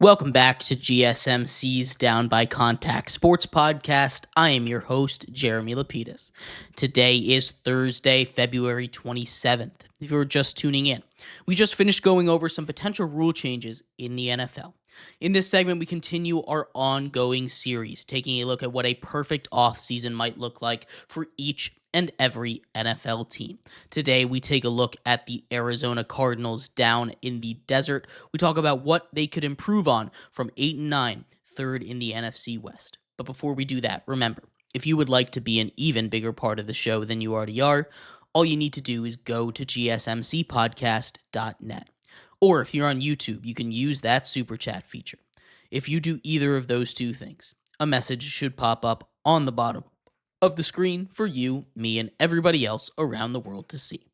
Welcome back to GSMC's Down by Contact Sports Podcast. I am your host, Jeremy Lapidus. Today is Thursday, February 27th. If you're just tuning in, we just finished going over some potential rule changes in the NFL. In this segment, we continue our ongoing series, taking a look at what a perfect offseason might look like for each and every NFL team. Today, we take a look at the Arizona Cardinals down in the desert. We talk about what they could improve on from 8-9, third in the NFC West. But before we do that, remember, if you would like to be an even bigger part of the show than you already are, all you need to do is go to gsmcpodcast.net. Or if you're on YouTube, you can use that super chat feature. If you do either of those two things, a message should pop up on the bottom of the screen for you, me, and everybody else around the world to see.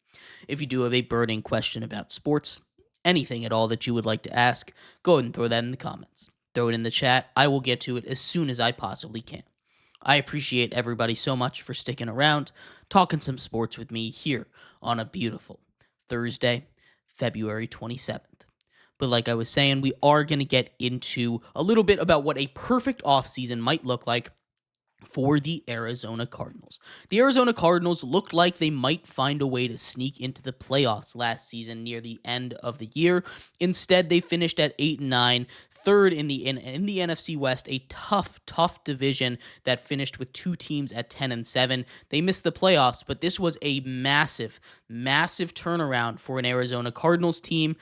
If you do have a burning question about sports, anything at all that you would like to ask, go ahead and throw that in the comments. Throw it in the chat. I will get to it as soon as I possibly can. I appreciate everybody so much for sticking around, talking some sports with me here on a beautiful Thursday, February 27th. But like I was saying, we are going to get into a little bit about what a perfect offseason might look like for the Arizona Cardinals. The Arizona Cardinals looked like they might find a way to sneak into the playoffs last season near the end of the year. Instead, they finished at 8-9, third in the NFC West, a tough division that finished with two teams at 10-7. They missed the playoffs, but this was a massive turnaround for an Arizona Cardinals team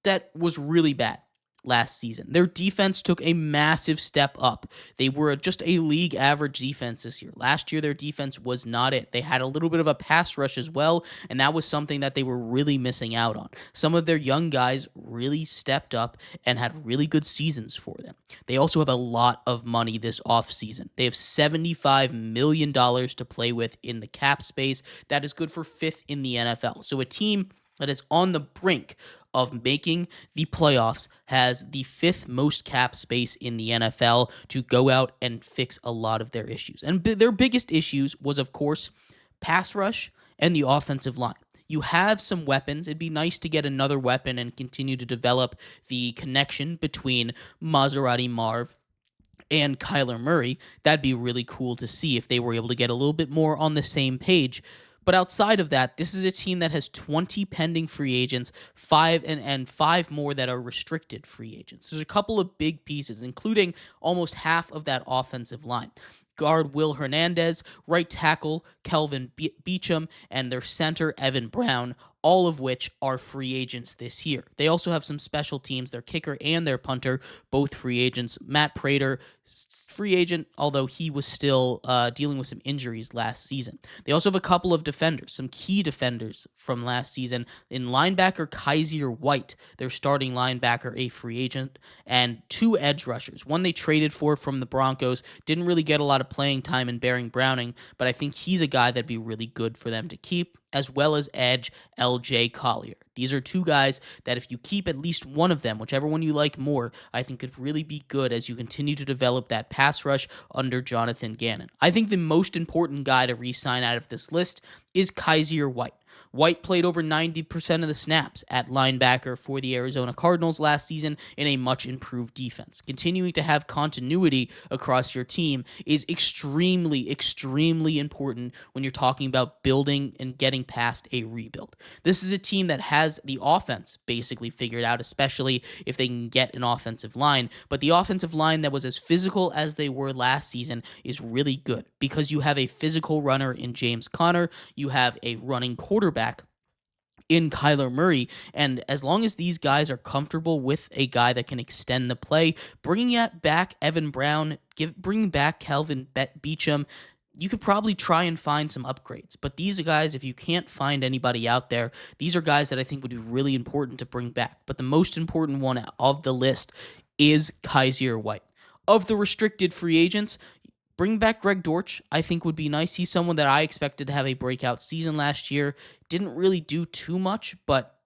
that was really bad last season. Their defense took a massive step up. They were just a league average defense this year. Last year, their defense was not it. They had a little bit of a pass rush as well, and that was something that they were really missing out on. Some of their young guys really stepped up and had really good seasons for them. They also have a lot of money this offseason. They have $75 million to play with in the cap space. That is good for fifth in the NFL. So a team that is on the brink of making the playoffs has the fifth most cap space in the NFL to go out and fix a lot of their issues. And their biggest issues was, of course, pass rush and the offensive line. You have some weapons. It'd be nice to get another weapon and continue to develop the connection between Maserati Marv and Kyler Murray. That'd be really cool to see if they were able to get a little bit more on the same page. But outside of that, this is a team that has 20 pending free agents, five more that are restricted free agents. There's a couple of big pieces, including almost half of that offensive line. Guard Will Hernandez, right tackle Kelvin Beachum, and their center Evan Brown, all of which are free agents this year. They also have some special teams, their kicker and their punter, both free agents. Matt Prater, free agent, although he was still dealing with some injuries last season. They also have a couple of defenders, some key defenders from last season. In linebacker Kaiser White, their starting linebacker, a free agent, and two edge rushers. One they traded for from the Broncos, didn't really get a lot of playing time in Baron Browning, but I think he's a guy that'd be really good for them to keep, as well as edge LJ Collier. These are two guys that if you keep at least one of them, whichever one you like more, I think could really be good as you continue to develop that pass rush under Jonathan Gannon. I think the most important guy to re-sign out of this list is Kaiser White. White played over 90% of the snaps at linebacker for the Arizona Cardinals last season in a much improved defense. Continuing to have continuity across your team is extremely important when you're talking about building and getting past a rebuild. This is a team that has the offense basically figured out, especially if they can get an offensive line. But the offensive line that was as physical as they were last season is really good because you have a physical runner in James Conner, you have a running quarterback in Kyler Murray, and as long as these guys are comfortable with a guy that can extend the play, bringing back Evan Brown, bringing back Kelvin Beachum, you could probably try and find some upgrades. But these are guys, if you can't find anybody out there, these are guys that I think would be really important to bring back. But the most important one of the list is Kaiser White. Of the restricted free agents, bring back Greg Dortch, I think would be nice. He's someone that I expected to have a breakout season last year. Didn't really do too much, but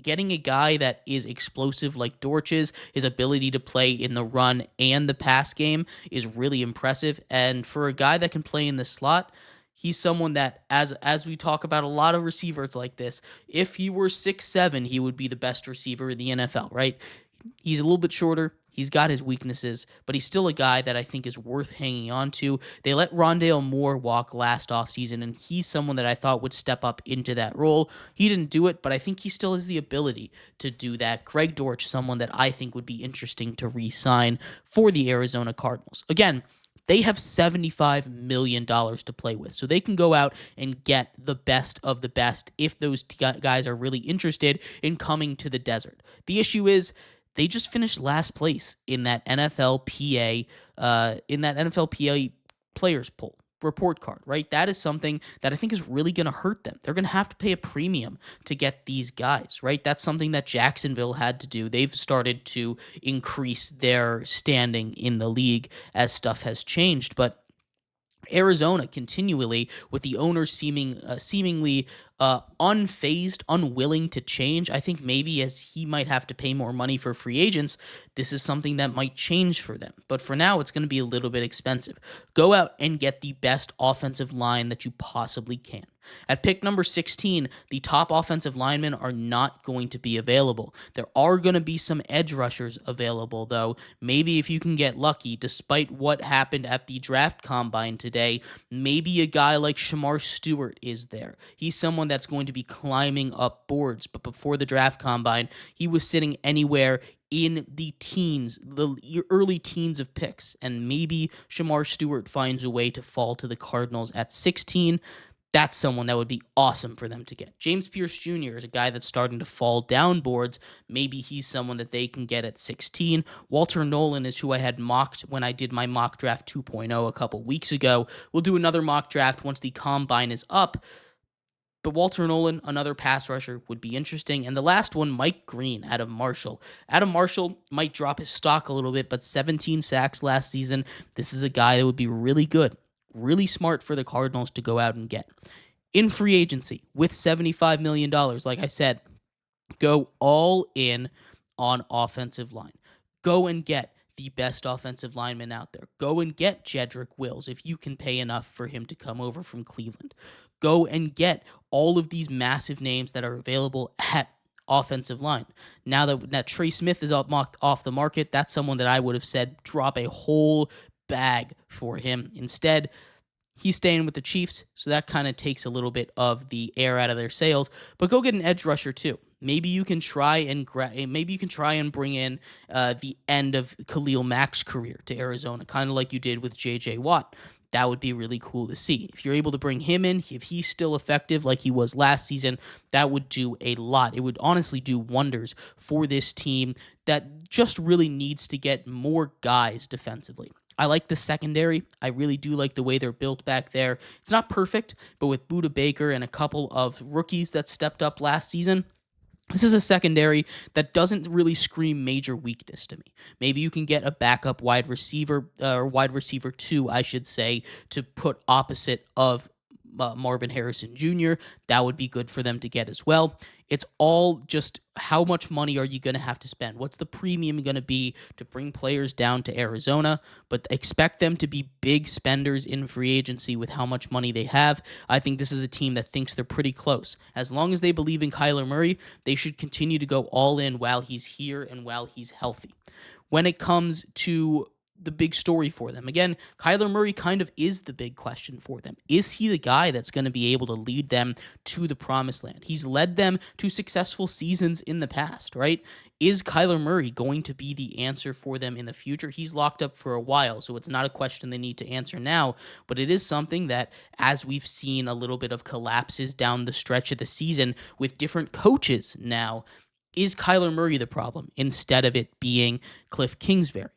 getting a guy that is explosive like Dortch is, his ability to play in the run and the pass game is really impressive. And for a guy that can play in the slot, he's someone that, as we talk about a lot of receivers like this, if he were 6'7", he would be the best receiver in the NFL, right? He's a little bit shorter. He's got his weaknesses, but he's still a guy that I think is worth hanging on to. They let Rondale Moore walk last offseason, and he's someone that I thought would step up into that role. He didn't do it, but I think he still has the ability to do that. Greg Dortch, someone that I think would be interesting to re-sign for the Arizona Cardinals. Again, they have $75 million to play with, so they can go out and get the best of the best if those guys are really interested in coming to the desert. The issue is they just finished last place in that NFLPA players poll report card, right? That is something that I think is really going to hurt them. They're going to have to pay a premium to get these guys, right? That's something that Jacksonville had to do. They've started to increase their standing in the league as stuff has changed, but Arizona continually, with the owner seemingly unfazed, unwilling to change. I think maybe as he might have to pay more money for free agents, this is something that might change for them. But for now, it's going to be a little bit expensive. Go out and get the best offensive line that you possibly can. At pick number 16, the top offensive linemen are not going to be available. There are going to be some edge rushers available, though. Maybe if you can get lucky, despite what happened at the draft combine today, maybe a guy like Shamar Stewart is there. He's someone that's going to be climbing up boards, but before the draft combine, he was sitting anywhere in the teens, the early teens of picks, and maybe Shamar Stewart finds a way to fall to the Cardinals at 16. That's someone that would be awesome for them to get. James Pierce Jr. is a guy that's starting to fall down boards. Maybe he's someone that they can get at 16. Walter Nolan is who I had mocked when I did my mock draft 2.0 a couple weeks ago. We'll do another mock draft once the combine is up. But Walter Nolan, another pass rusher, would be interesting. And the last one, Mike Green out of Marshall. Adam Marshall might drop his stock a little bit, but 17 sacks last season. This is a guy that would be really good. Really smart for the Cardinals to go out and get. In free agency, with $75 million, like I said, go all in on offensive line. Go and get the best offensive lineman out there. Go and get Jedrick Wills if you can pay enough for him to come over from Cleveland. Go and get all of these massive names that are available at offensive line. Now that Trey Smith is off the market, that's someone that I would have said drop a whole bag for him. Instead, he's staying with the Chiefs, so that kind of takes a little bit of the air out of their sails. But go get an edge rusher too. Maybe you can try and bring in the end of Khalil Mack's career to Arizona, kind of like you did with J.J. Watt. That would be really cool to see. If you're able to bring him in, if he's still effective like he was last season, that would do a lot. It would honestly do wonders for this team that just really needs to get more guys defensively. I like the secondary. I really do like the way they're built back there. It's not perfect, but with Budda Baker and a couple of rookies that stepped up last season, this is a secondary that doesn't really scream major weakness to me. Maybe you can get a backup wide receiver, or wide receiver 2, I should say, to put opposite of Marvin Harrison Jr. That would be good for them to get as well. It's all just how much money are you going to have to spend? What's the premium going to be to bring players down to Arizona? But expect them to be big spenders in free agency with how much money they have. I think this is a team that thinks they're pretty close. As long as they believe in Kyler Murray, they should continue to go all in while he's here and while he's healthy. When it comes to the big story for them. Again, Kyler Murray kind of is the big question for them. Is he the guy that's going to be able to lead them to the promised land? He's led them to successful seasons in the past, right? Is Kyler Murray going to be the answer for them in the future? He's locked up for a while, so it's not a question they need to answer now, but it is something that, as we've seen a little bit of collapses down the stretch of the season with different coaches now, is Kyler Murray the problem instead of it being Cliff Kingsbury?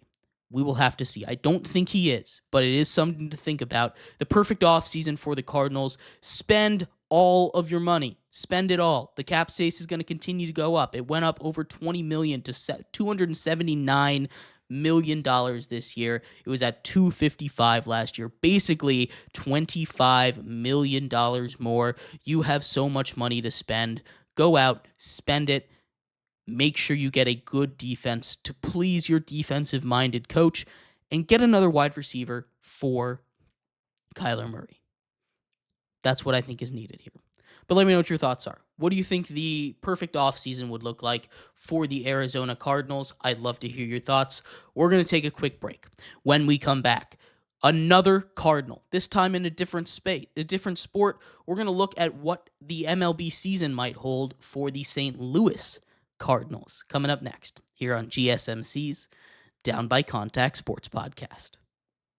We will have to see. I don't think he is, but it is something to think about. The perfect offseason for the Cardinals. Spend all of your money. Spend it all. The cap space is going to continue to go up. It went up over $20 million to $279 million this year. It was at $255 last year. Basically, $25 million more. You have so much money to spend. Go out, spend it. Make sure you get a good defense to please your defensive-minded coach, and get another wide receiver for Kyler Murray. That's what I think is needed here. But let me know what your thoughts are. What do you think the perfect offseason would look like for the Arizona Cardinals? I'd love to hear your thoughts. We're going to take a quick break. When we come back, another Cardinal, this time in a different space, a different sport. We're going to look at what the MLB season might hold for the St. Louis Cardinals. Coming up next here on GSMC's Down by Contact Sports Podcast.